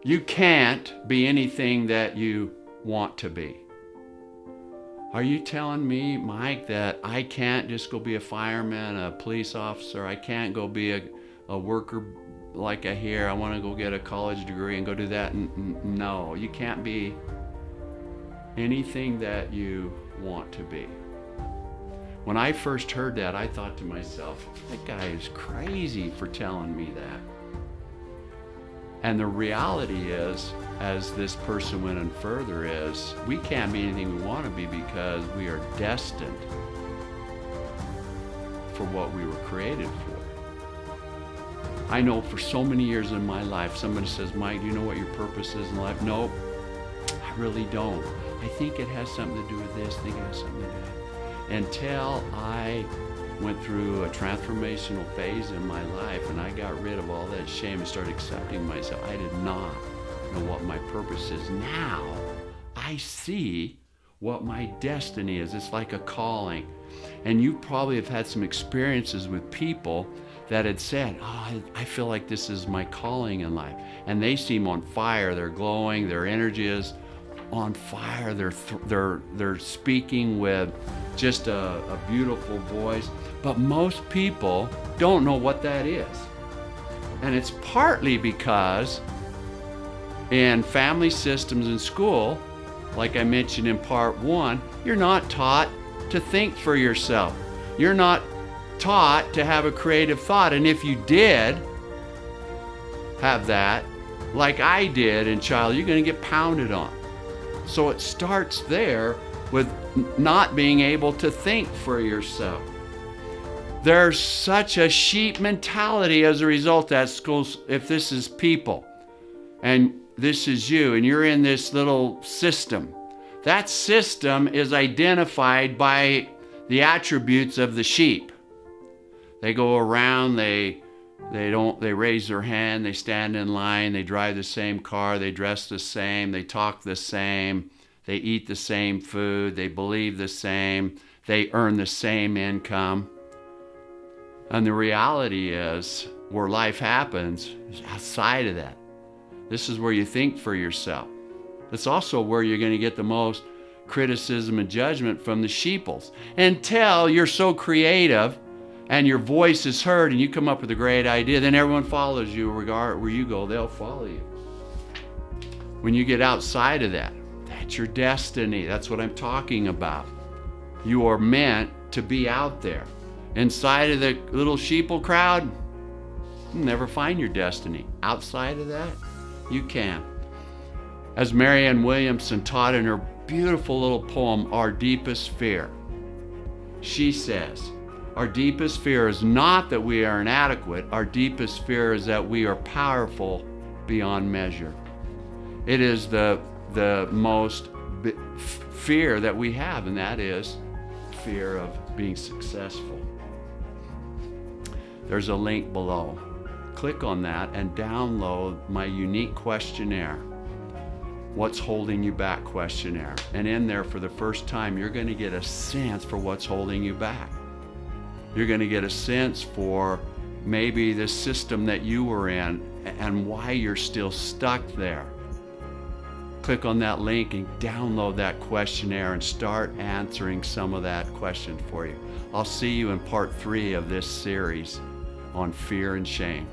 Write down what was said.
You can't be anything that you want to be. Are you telling me, Mike, that I can't just go be a fireman, a police officer? I can't go be a worker like I hear. I want to go get a college degree and go do that? No, you can't be anything that you want to be. When I first heard that, I thought to myself, that guy is crazy for telling me that. And the reality is, as this person went on further, is we can't be anything we want to be because we are destined for what we were created for. I know for so many years in my life, somebody says, Mike, do you know what your purpose is in life? Nope, I really don't. I think it has something to do with this, I think it has something to do with that. Until I went through a transformational phase in my life and I got rid of all that shame and started accepting myself, I did not know what my purpose is. Now I see what my destiny is. It's like a calling. And you probably have had some experiences with people that had said, I feel like this is my calling in life. And they seem on fire, they're glowing, their energy is on fire, they're speaking with just a beautiful voice. But most people don't know what that is. And it's partly because in family systems in school, like I mentioned in part 1, you're not taught to think for yourself. You're not taught to have a creative thought. And if you did have that, like I did in childhood, you're going to get pounded on. So it starts there with not being able to think for yourself. There's such a sheep mentality as a result at schools. If this is people and this is you and you're in this little system, that system is identified by the attributes of the sheep. They go around, they raise their hand, they stand in line, they drive the same car, they dress the same, they talk the same, they eat the same food, they believe the same, they earn the same income. And the reality is, where life happens is outside of that. This is where you think for yourself. It's also where you're going to get the most criticism and judgment from the sheeples. Until you're so creative and your voice is heard and you come up with a great idea, then everyone follows you. Regard where you go, they'll follow you. When you get outside of that, that's your destiny. That's what I'm talking about. You are meant to be out there. Inside of the little sheeple crowd, you'll never find your destiny. Outside of that, you can. As Marianne Williamson taught in her beautiful little poem, Our Deepest Fear, she says, our deepest fear is not that we are inadequate. Our deepest fear is that we are powerful beyond measure. It is the most fear that we have, and that is fear of being successful. There's a link below. Click on that and download my unique questionnaire, What's Holding You Back questionnaire. And in there, for the first time, you're going to get a sense for what's holding you back. You're going to get a sense for maybe the system that you were in and why you're still stuck there. Click on that link and download that questionnaire and start answering some of that question for you. I'll see you in part 3 of this series on fear and shame.